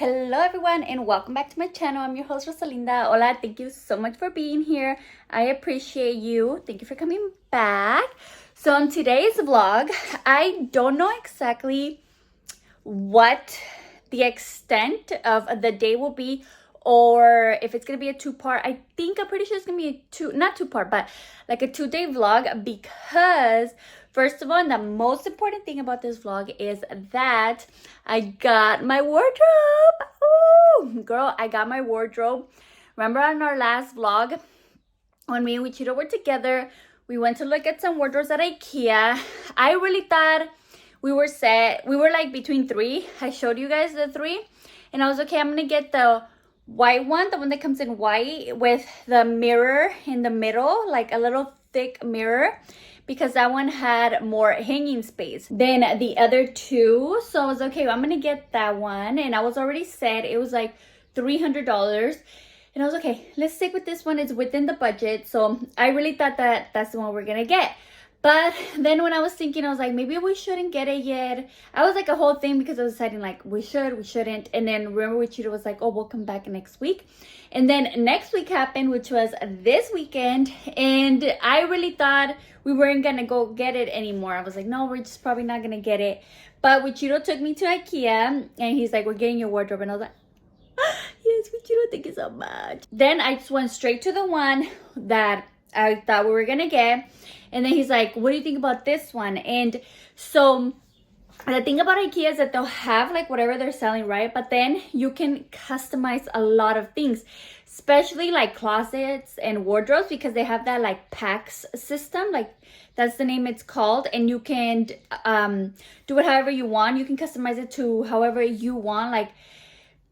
Hello everyone and welcome back to my channel. I'm your host Rosalinda. Hola, thank you so much for being here. I appreciate you. Thank you for coming back. So in today's vlog, I don't know exactly what the extent of the day will be, or if it's gonna be a two-part. I'm pretty sure it's gonna be not two-part, but like a 2-day vlog, because first of all, and the most important thing about this vlog is that I got my wardrobe. Ooh, girl, I got my wardrobe. Remember on our last vlog when me and Wichito were together, we went to look at some wardrobes at IKEA. I really thought we were set. We were like between 3. I showed you guys the 3, and I was okay, I'm gonna get the white one, the one that comes in white with the mirror in the middle, like a little thick mirror, because that one had more hanging space than the other 2. So I was okay, I'm gonna get that one, and I was already set. It was like $300, and I was okay, let's stick with this one. It's within the budget, so I really thought that that's the one we're gonna get. But then when I was thinking, I was like, maybe we shouldn't get it yet. I was like a whole thing, because I was deciding like we shouldn't. And then remember Wichito was like, oh, we'll come back next week. And then next week happened, which was this weekend. And I really thought we weren't going to go get it anymore. I was like, no, we're just probably not going to get it. But Wichito took me to IKEA and he's like, we're getting your wardrobe. And I was like, yes, Wichito, thank you so much. Then I just went straight to the one that I thought we were going to get. And then he's like, what do you think about this one? And so the thing about IKEA is that they'll have like whatever they're selling, right? But then you can customize a lot of things, especially like closets and wardrobes, because they have that like PAX system, like that's the name it's called. And you can do it however you want. You can customize it to however you want, like,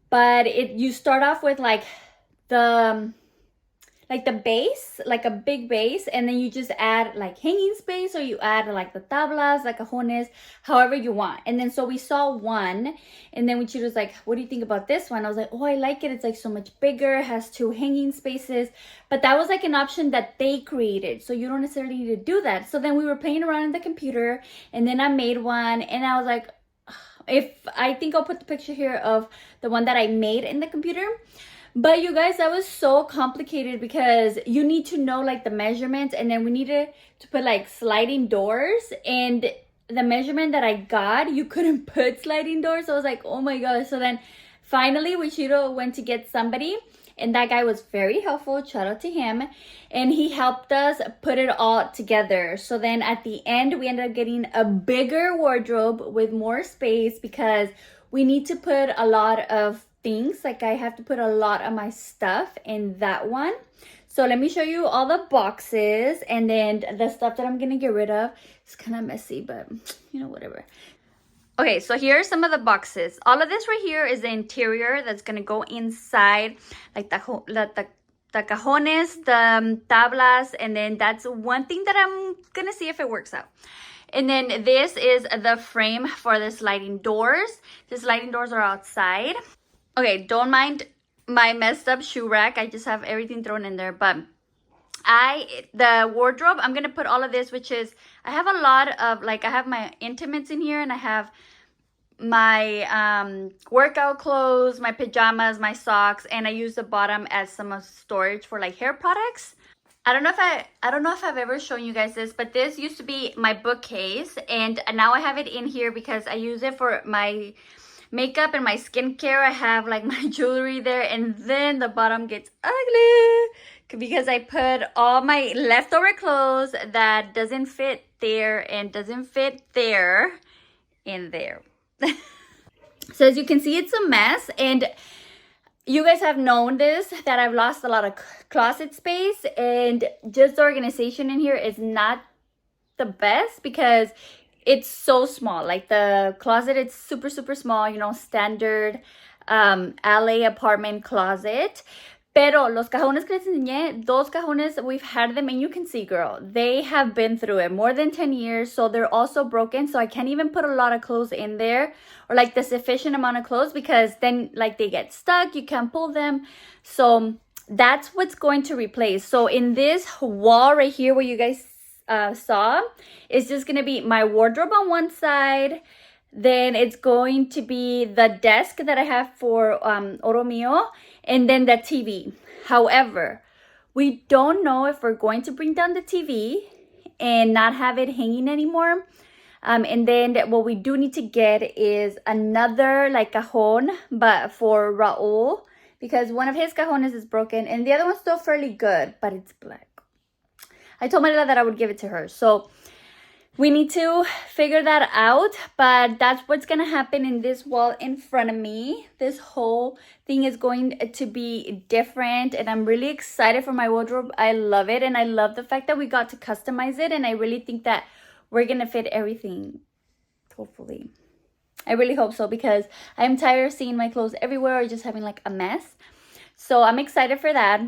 but you start off with like the base, like a big base, and then you just add like hanging space, or you add like the tablas, like cajones, however you want. And then so we saw one, and then she was like, what do you think about this one? I was like, oh, I like it. It's like so much bigger, has 2 hanging spaces. But that was like an option that they created, so you don't necessarily need to do that. So then we were playing around in the computer, and then I made one, and I was like, I think I'll put the picture here of the one that I made in the computer. But you guys, that was so complicated, because you need to know like the measurements, and then we needed to put like sliding doors, and the measurement that I got, you couldn't put sliding doors. So I was like, oh my gosh. So then finally Wichito went to get somebody, and that guy was very helpful. Shout out to him. And he helped us put it all together. So then at the end, we ended up getting a bigger wardrobe with more space, because we need to put a lot of things. Like I have to put a lot of my stuff in that one. So let me show you all the boxes, and then the stuff that I'm gonna get rid of. It's kind of messy, but you know, whatever. Okay, so here are some of the boxes. All of this right here is the interior that's gonna go inside, like the cajones, the tablas, and then that's one thing that I'm gonna see if it works out. And then this is the frame for the sliding doors. The sliding doors are outside. Okay, don't mind my messed up shoe rack. I just have everything thrown in there. But the wardrobe, I'm going to put all of this, which is, I have a lot of, like, I have my intimates in here, and I have my workout clothes, my pajamas, my socks, and I use the bottom as some storage for like hair products. I don't know if I've ever shown you guys this, but this used to be my bookcase, and now I have it in here because I use it for my makeup and my skincare. I have like my jewelry there, and then the bottom gets ugly because I put all my leftover clothes that doesn't fit there and doesn't fit there in there. So as you can see, it's a mess, and you guys have known this, that I've lost a lot of closet space, and just the organization in here is not the best because it's so small. Like the closet, it's super, super small, you know, standard LA apartment closet. Pero los cajones que les enseñé, those cajones, we've had them, and you can see, girl, they have been through it more than 10 years. So they're also broken. So I can't even put a lot of clothes in there, or like the sufficient amount of clothes, because then like they get stuck. You can't pull them. So that's what's going to replace. So in this wall right here, where you guys saw, it's just gonna be my wardrobe on one side, Then it's going to be the desk that I have for Oro Mio, and then the TV. However, we don't know if we're going to bring down the TV and not have it hanging anymore. And then what we do need to get is another like cajon, but for Raul, because one of his cajones is broken and the other one's still fairly good, but it's black. I told Marila that I would give it to her. So we need to figure that out, but that's what's going to happen in this wall in front of me. This whole thing is going to be different, and I'm really excited for my wardrobe. I love it, and I love the fact that we got to customize it, and I really think that we're going to fit everything, hopefully. I really hope so, because I'm tired of seeing my clothes everywhere or just having like a mess. So I'm excited for that.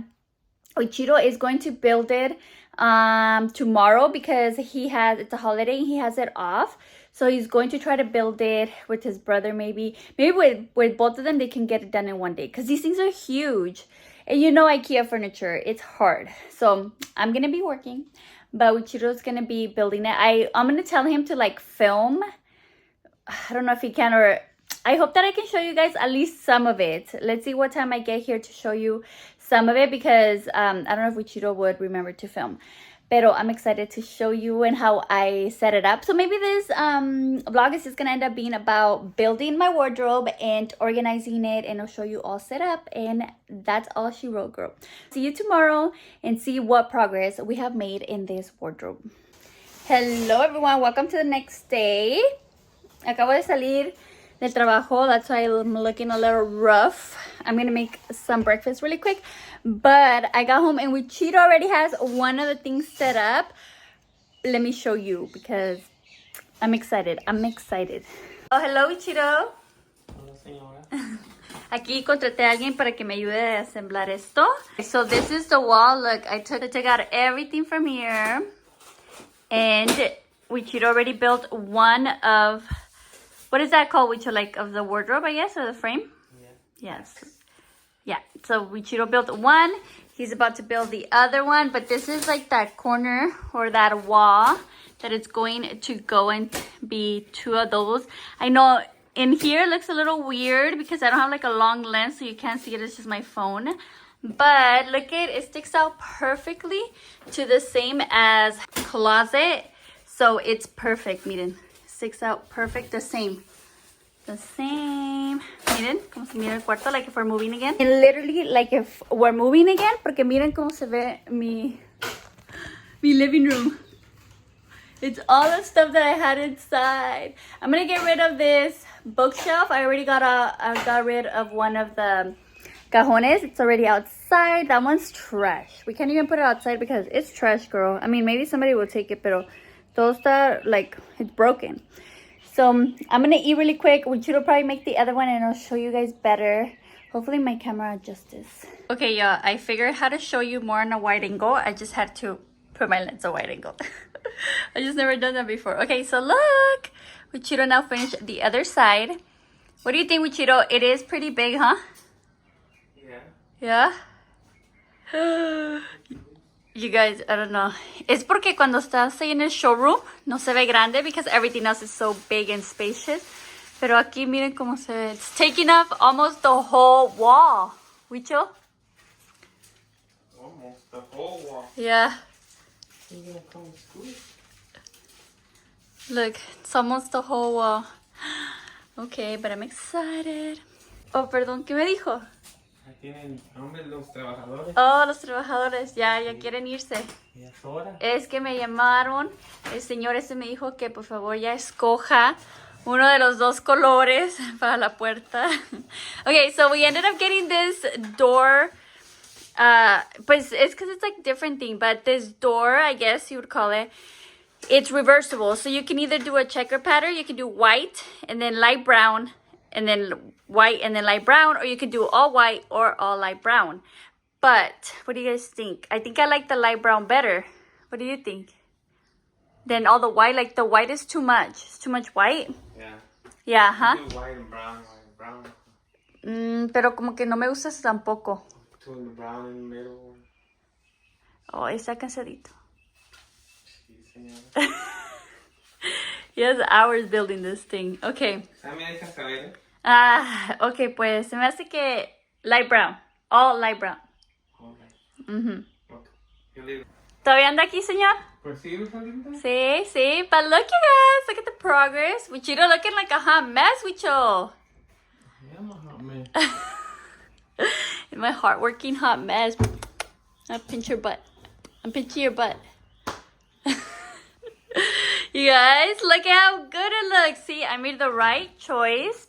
Ichiro is going to build it tomorrow because it's a holiday, he has it off. So he's going to try to build it with his brother, maybe with both of them. They can get it done in one day, because these things are huge, and you know, IKEA furniture, it's hard. So I'm gonna be working, but Uchiro's gonna be building it. I'm gonna tell him to like film. I don't know if he can, or I hope that I can show you guys at least some of it. Let's see what time I get here to show you some of it, because I don't know if Uchiro would remember to film. Pero I'm excited to show you and how I set it up. So maybe this vlog is just going to end up being about building my wardrobe and organizing it, and I'll show you all set up, and that's all she wrote, girl. See you tomorrow and see what progress we have made in this wardrobe. Hello everyone, welcome to the next day. Acabo de salir del trabajo, that's why I'm looking a little rough. I'm gonna make some breakfast really quick, but I got home and Wichito already has one of the things set up. Let me show you, because I'm excited. Oh, hello Wichito. Hola, señora. Aquí contraté a alguien para que me ayude a asemblar esto. So this is the wall. Look, I took out everything from here, and Wichito already built one of, what is that called, Wichito? Like of the wardrobe, I guess, or the frame? Yeah. Yes. Yeah. So Wichito built one. He's about to build the other one. But this is like that corner or that wall that it's going to go and be two of those. I know in here it looks a little weird because I don't have like a long lens, so you can't see it. It's just my phone. But look at it sticks out perfectly to the same as closet. So it's perfect, miren. Sticks out perfect, the same. Miren cómo se mira el cuarto, like if we're moving again. And literally, like if we're moving again, porque miren cómo se ve mi living room. It's all the stuff that I had inside. I'm gonna get rid of this bookshelf. I already got rid of one of the cajones. It's already outside. That one's trash. We can't even put it outside because it's trash, girl. I mean, maybe somebody will take it, pero todo está, like, it's broken. So I'm gonna eat really quick. Wichito will probably make the other one and I'll show you guys better. Hopefully my camera adjusts this. Okay, yeah, I figured how to show you more on a wide angle. I just had to put my lens a wide angle. I just never done that before. Okay, so look. Wichito now finished the other side. What do you think, Wichito? It is pretty big, huh? Yeah. Yeah? You guys, I don't know. Es porque cuando estás ahí en el showroom no se ve grande because everything else is so big and spacious. Pero aquí miren cómo se ve. It's taking up almost the whole wall. Wicho? Almost the whole wall. Yeah. You're gonna come to school? Look, it's almost the whole wall. Okay, but I'm excited. Oh, perdón, ¿qué me dijo? Tienen hambre los trabajadores. Oh, los trabajadores, ya quieren irse. Ya es hora. Es que me llamaron, el señor ese me dijo que por favor ya escoja uno de los dos colores para la puerta. Okay, so we ended up getting this door. Pues it's because it's like different thing, but this door, I guess you would call it, it's reversible. So you can either do a checker pattern, you can do white and then light brown, and then white and then light brown, or you could do all white or all light brown. But what do you guys think? I think I like the light brown better. What do you think? Then all the white, like the white is too much. It's too much white. Yeah. Yeah, huh? Do white and brown. Pero como que no me gusta tampoco. Between the brown and the middle. Oh, está cansadito. Sí, señora. He has hours building this thing. Okay. Okay, pues se me hace que light brown. All light brown. ¿Todavía anda aquí, señor? Pues sí, Rosalinda. Sí, sí. But look, you guys. Look at the progress. Wichito looking like a hot mess, Wicho. Yeah, I'm a hot man. My hardworking hot mess. I'll pinch your butt. I'm pinching your butt. You guys, look at how good it looks. See, I made the right choice.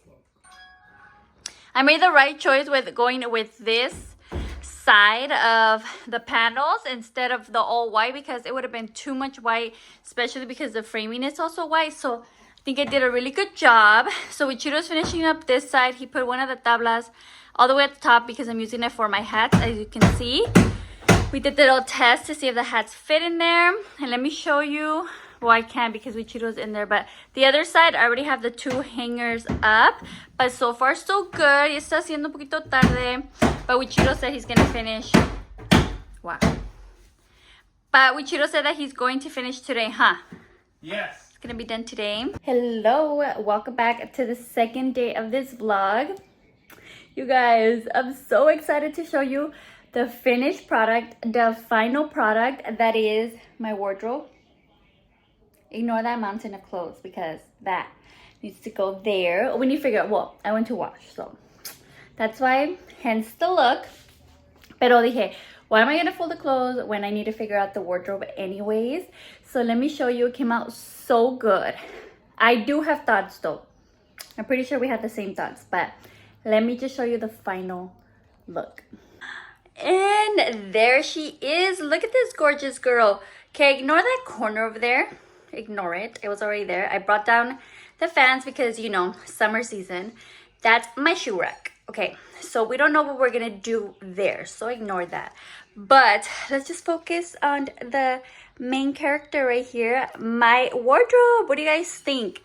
I made the right choice with going with this side of the panels instead of the all white because it would have been too much white, especially because the framing is also white. So I think I did a really good job. So Wichito's finishing up this side. He put one of the tablas all the way at the top because I'm using it for my hats, as you can see. We did the little test to see if the hats fit in there. And let me show you. Well, I can't because Wichito's in there. But the other side, I already have the two hangers up. But so far, so good. Ya está haciendo un poquito tarde. But Wichito said he's going to finish. Wow. But Wichito said that he's going to finish today, huh? Yes. It's going to be done today. Hello. Welcome back to the second day of this vlog. You guys, I'm so excited to show you the finished product, the final product that is my wardrobe. Ignore that mountain of clothes because that needs to go there. When you figure out, well, I went to wash, so that's why, hence the look. Pero dije, why am I gonna fold the clothes when I need to figure out the wardrobe anyways? So let me show you. It came out so good. I do have thoughts though. I'm pretty sure we have the same thoughts, but let me just show you the final look. And there she is. Look at this gorgeous girl. Okay, ignore that corner over there. Ignore it. It was already there. I brought down the fans because, you know, summer season. That's my shoe rack. Okay, so we don't know what we're gonna do there, so ignore that. But let's just focus on the main character right here, my wardrobe. What do you guys think?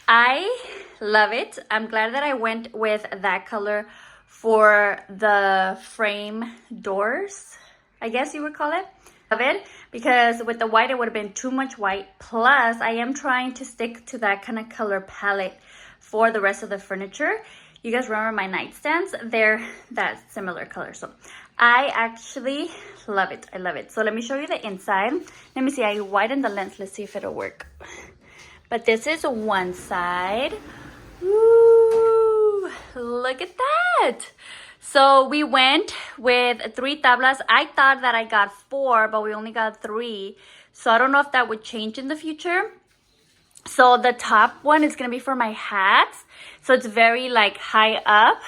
I love it. I'm glad that I went with that color for the frame doors, I guess you would call it. Love it because with the white it would have been too much white. Plus I am trying to stick to that kind of color palette for the rest of the furniture. You guys remember my nightstands? They're that similar color. So I actually love it. I love it. So let me show you the inside. Let me see. I widened the lens. Let's see if it'll work. But this is one side. Ooh, look at that. So we went with 3 tablas. I thought that I got 4, but we only got 3. So I don't know if that would change in the future. So the top one is going to be for my hats. So it's very like high up.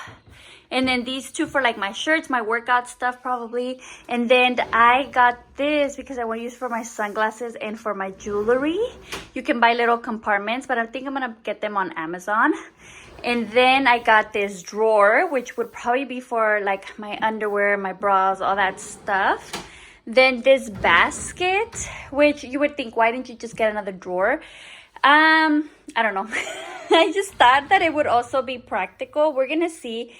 And then these 2 for like my shirts, my workout stuff probably. And then I got this because I want to use it for my sunglasses and for my jewelry. You can buy little compartments, but I think I'm going to get them on Amazon. And then I got this drawer, which would probably be for like my underwear, my bras, all that stuff. Then this basket, which you would think, why didn't you just get another drawer? I don't know. I just thought that it would also be practical. We're going to see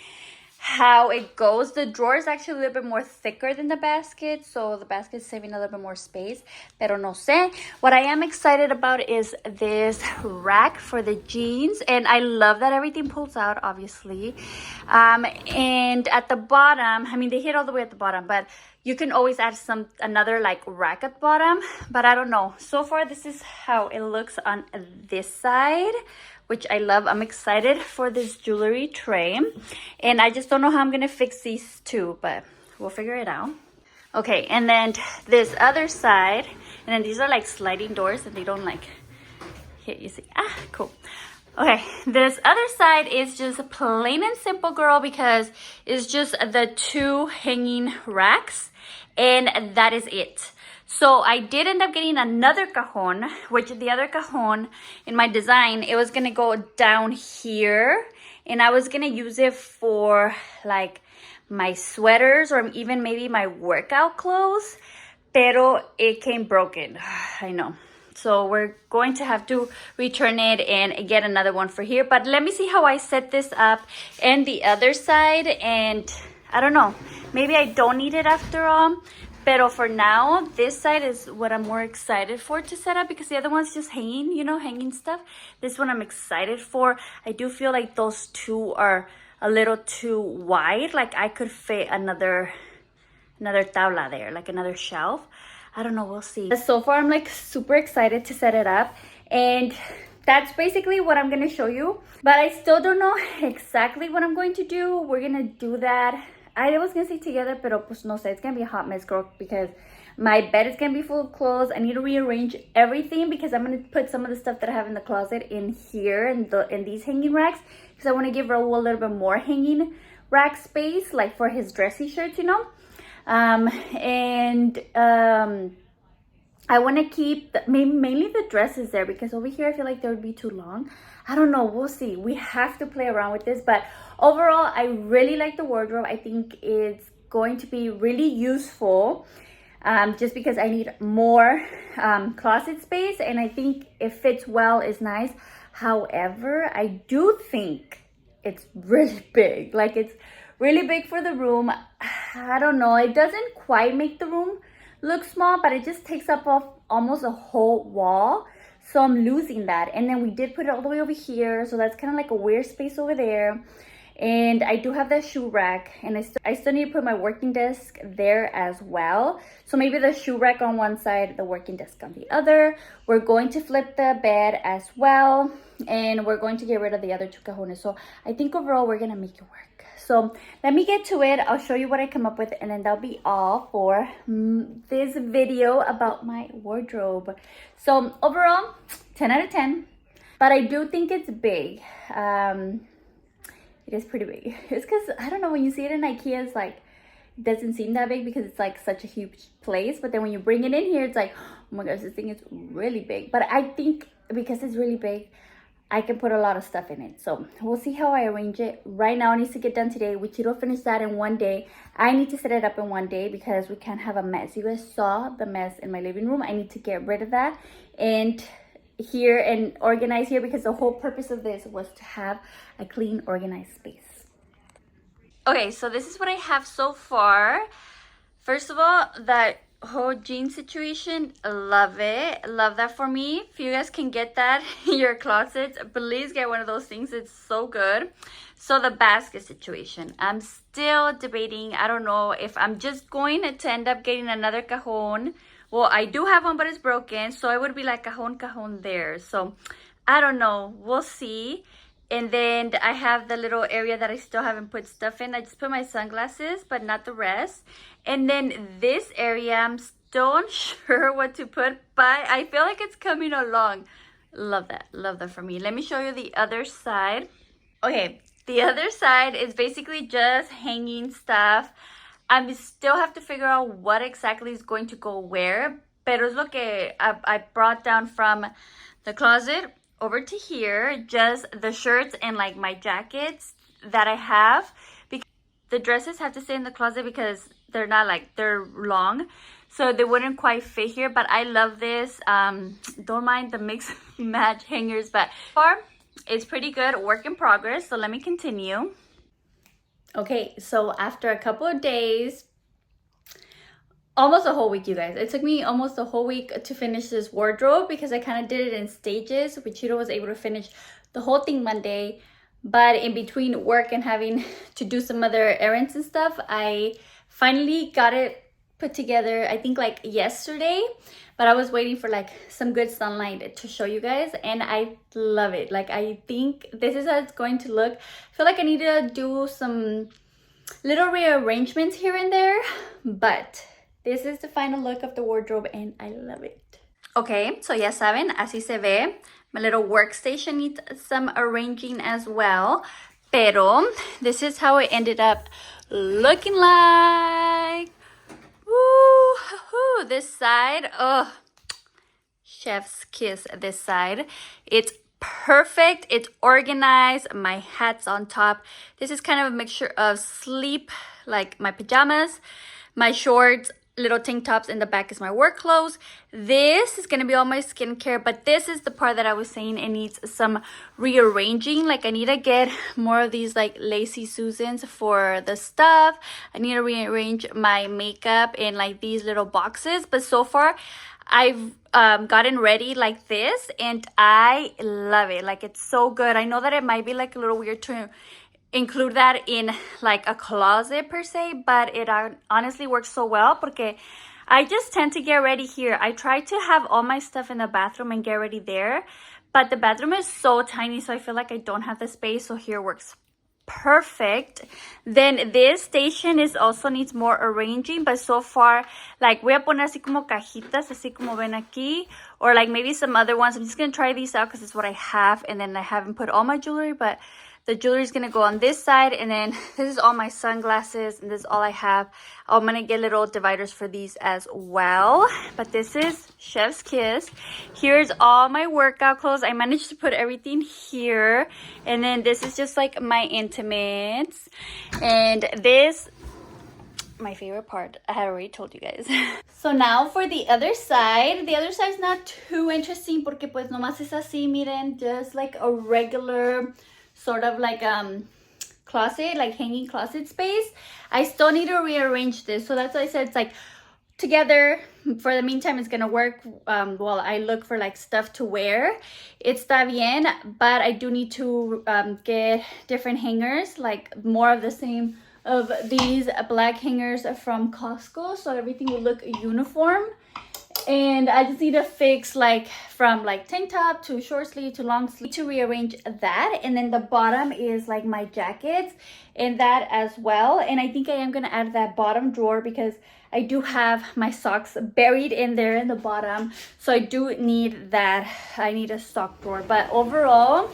how it goes. The drawer is actually a little bit more thicker than the basket, so the basket is saving a little bit more space. Pero no sé. What I am excited about is this rack for the jeans, and I love that everything pulls out, obviously. And at the bottom, I mean, they hit all the way at the bottom, but you can always add another like rack at the bottom. But I don't know. So far, this is how it looks on this side, which I love. I'm excited for this jewelry tray. And I just don't know how I'm going to fix these 2, but we'll figure it out. Okay, and then this other side, and then these are like sliding doors and they don't like hit, you see. Ah, cool. Okay, this other side is just plain and simple, girl, because it's just the 2 hanging racks, and that is it. So I did end up getting another cajon, which the other cajon in my design, it was going to go down here. And I was going to use it for like my sweaters or even maybe my workout clothes. Pero it came broken. I know. So we're going to have to return it and get another one for here. But let me see how I set this up and the other side. And I don't know. Maybe I don't need it after all. Pero for now, this side is what I'm more excited for to set up because the other one's just hanging, you know, hanging stuff. This one I'm excited for. I do feel like those two are a little too wide. Like I could fit another tabla there, like another shelf. I don't know, we'll see. So far, I'm like super excited to set it up. And that's basically what I'm gonna show you. But I still don't know exactly what I'm going to do. We're gonna do that. I was gonna say together, pero pues no sé, it's gonna be a hot mess, girl, because my bed is gonna be full of clothes. I need to rearrange everything because I'm gonna put some of the stuff that I have in the closet in here in these hanging racks because I want to give Raul a little bit more hanging rack space, like for his dressy shirts, you know. I want to keep mainly the dresses there because over here I feel like they would be too long. I don't know, we'll see. We have to play around with this, but overall I really like the wardrobe. I think it's going to be really useful just because I need more closet space, and I think it fits well, it's nice. However, I do think it's really big. Like it's really big for the room. I don't know, it doesn't quite make the room look small, but it just takes up almost a whole wall, so I'm losing that. And then we did put it all the way over here, so that's kind of like a weird space over there. And I do have that shoe rack, and I still need to put my working desk there as well. So maybe the shoe rack on one side, the working desk on the other. We're going to flip the bed as well, and we're going to get rid of the other two cajones. So I think overall we're gonna make it work. So let me get to it. I'll show you what I come up with, and then that'll be all for this video about my wardrobe. So overall, 10 out of 10, but I do think it's big. It is pretty big. It's because, I don't know, when you see it in IKEA, it's like, it doesn't seem that big because it's like such a huge place. But then when you bring it in here, it's like, oh my gosh, this thing is really big. But I think because it's really big, I can put a lot of stuff in it. So we'll see how I arrange it. Right now, it needs to get done today. We should finish that in one day. I need to set it up in one day because we can't have a mess. You guys saw the mess in my living room. I need to get rid of that and here and organize here because the whole purpose of this was to have a clean, organized space. Okay, so this is what I have so far. First of all, that whole jean situation, love it. Love that for me. If you guys can get that in your closets, please get one of those things. It's so good. So the basket situation, I'm still debating. I don't know if I'm just going to end up getting another cajon. Well, I do have one, but it's broken, so it would be like cajon there. So I don't know, we'll see. And then I have the little area that I still haven't put stuff in. I just put my sunglasses, but not the rest. And then this area, I'm still unsure what to put, but I feel like it's coming along. Love that for me. Let me show you the other side. Okay, the other side is basically just hanging stuff. I still have to figure out what exactly is going to go where. Pero es lo que I brought down from the closet over to here. Just the shirts and like my jackets that I have. Because the dresses have to stay in the closet because they're not like, they're long. So they wouldn't quite fit here. But I love this. Don't mind the mix match hangers. But far, it's pretty good. Work in progress. So let me continue. Okay, so after a couple of days, almost a whole week, you guys. It took me almost a whole week to finish this wardrobe because I kind of did it in stages. Wichito was able to finish the whole thing Monday, but in between work and having to do some other errands and stuff, I finally got it put together, I think like yesterday, but I was waiting for like some good sunlight to show you guys, and I love it. Like, I think this is how it's going to look. I feel like I need to do some little rearrangements here and there, but this is the final look of the wardrobe and I love it. Okay, so ya saben, así se ve. My little workstation needs some arranging as well, pero this is how it ended up looking like. Woo, this side, oh, chef's kiss. This side, it's perfect, it's organized, my hat's on top. This is kind of a mixture of sleep, like my pajamas, my shorts, little tank tops. In the back is my work clothes. This is gonna be all my skincare, but this is the part that I was saying it needs some rearranging. Like, I need to get more of these like lacy Susans for the stuff. I need to rearrange my makeup in like these little boxes, but so far I've gotten ready like this and I love it. Like, it's so good. I know that it might be like a little weird to include that in like a closet per se, but it honestly works so well porque I just tend to get ready here. I try to have all my stuff in the bathroom and get ready there, but the bathroom is so tiny, so I feel like I don't have the space, so here works perfect. Then this station is also needs more arranging, but so far, like, voy a poner así como cajitas, así como ven aquí, or like maybe some other ones. I'm just gonna try these out because it's what I have, and then I haven't put all my jewelry, but the jewelry is going to go on this side, and then this is all my sunglasses, and this is all I have. I'm going to get little dividers for these as well. But this is Chef's Kiss. Here's all my workout clothes. I managed to put everything here. And then this is just like my intimates. And this, my favorite part, I had already told you guys. So now for the other side. The other side's not too interesting porque pues nomás es así, miren, just like a regular sort of like closet, like hanging closet space. I still need to rearrange this, so that's why I said it's like together. For the meantime, it's gonna work while I look for like stuff to wear. Está bien, but I do need to get different hangers, like more of the same of these black hangers from Costco, so everything will look uniform. And I just need to fix like from like tank top to short sleeve to long sleeve to rearrange that. And then the bottom is like my jackets and that as well. And I think I am going to add that bottom drawer because I do have my socks buried in there in the bottom. So I do need that. I need a sock drawer. But overall,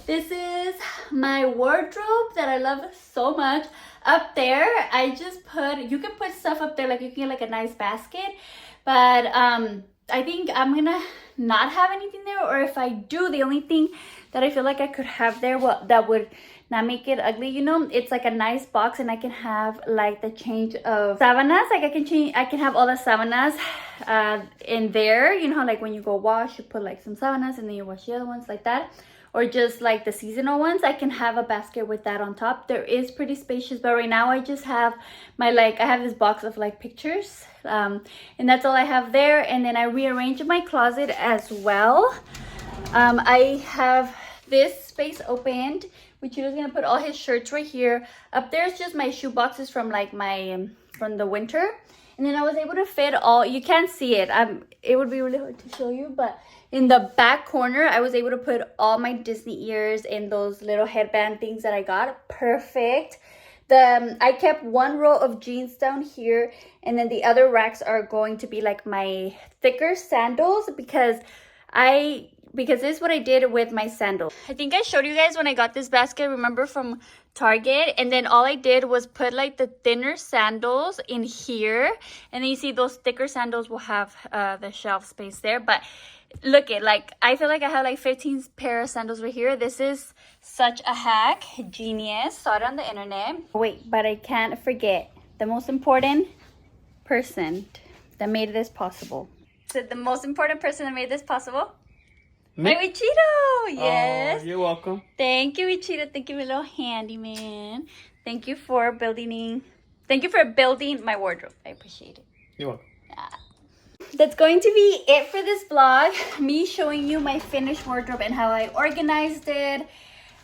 this is my wardrobe that I love so much. Up there, I just put, you can put stuff up there, like you can get like a nice basket, but I think I'm gonna not have anything there, or if I do, the only thing that I feel like I could have there, well, that would not make it ugly, you know, it's like a nice box, and I can have like the change of sábanas, like I can have all the sábanas in there, you know, like when you go wash, you put like some sábanas and then you wash the other ones like that. Or just like the seasonal ones, I can have a basket with that on top. There is pretty spacious, but right now I just have my like, I have this box of like pictures, and that's all I have there. And then I rearranged my closet as well. I have this space opened, which is gonna put all his shirts right here. Up there is just my shoe boxes from like my from the winter. And then I was able to fit all, you can't see it. It would be really hard to show you, but in the back corner, I was able to put all my Disney ears and those little headband things that I got. Perfect. I kept one row of jeans down here, and then the other racks are going to be like my thicker sandals because this is what I did with my sandals. I think I showed you guys when I got this basket, remember, from Target, and then all I did was put like the thinner sandals in here, and then you see those thicker sandals will have the shelf space there. But look it, like I feel like I have like 15 pair of sandals right here. This is such a hack, genius, saw it on the internet. Wait, but I can't forget the most important person that made this possible. So the most important person that made this possible? Me? My Wichito, yes. Oh, you're welcome. Thank you, Wichito. Thank you, my little handyman. Thank you for building my wardrobe. I appreciate it. You're welcome. That's going to be it for this vlog. Me showing you my finished wardrobe and how I organized it.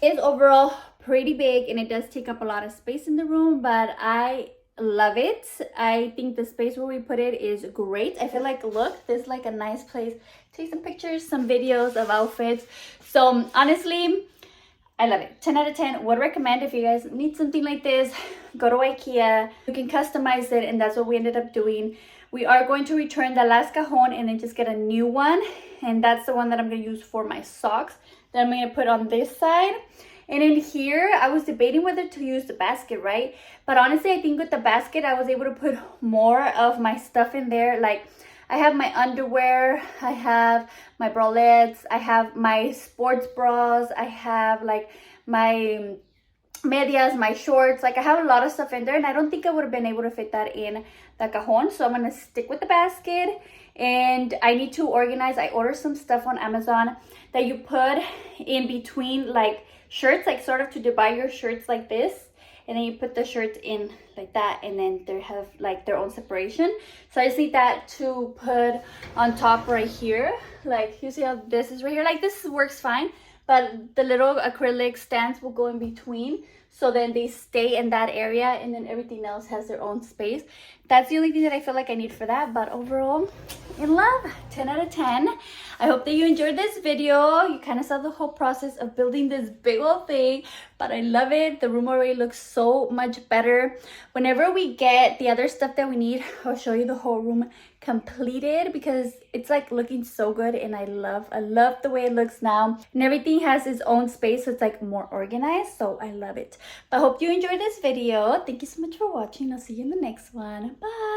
It's overall pretty big and it does take up a lot of space in the room, but I love it. I think the space where we put it is great. I feel like, look, this is like a nice place. Take some pictures, some videos of outfits. So honestly, I love it. 10 out of 10. Would recommend if you guys need something like this, go to IKEA. You can customize it, and that's what we ended up doing. We are going to return the last cajon and then just get a new one. And that's the one that I'm going to use for my socks that I'm going to put on this side. And in here, I was debating whether to use the basket, right? But honestly, I think with the basket, I was able to put more of my stuff in there. Like, I have my underwear, I have my bralettes, I have my sports bras, I have like my medias, my shorts. Like I have a lot of stuff in there, and I don't think I would have been able to fit that in the cajon. So I'm gonna stick with the basket, and I need to organize. I ordered some stuff on Amazon that you put in between like shirts, like sort of to divide your shirts like this, and then you put the shirts in like that, and then they have like their own separation. So I just need that to put on top right here. Like you see how this is right here, like this works fine, but the little acrylic stands will go in between, so then they stay in that area, and then everything else has their own space. That's the only thing that I feel like I need for that, but overall, in love, 10 out of 10. I hope that you enjoyed this video. You kind of saw the whole process of building this big old thing, but I love it. The room already looks so much better. Whenever we get the other stuff that we need, I'll show you the whole room completed, because it's like looking so good, and I love the way it looks now, and everything has its own space, so it's like more organized, so I love it. But I hope you enjoyed this video. Thank you so much for watching. I'll see you in the next one. Bye.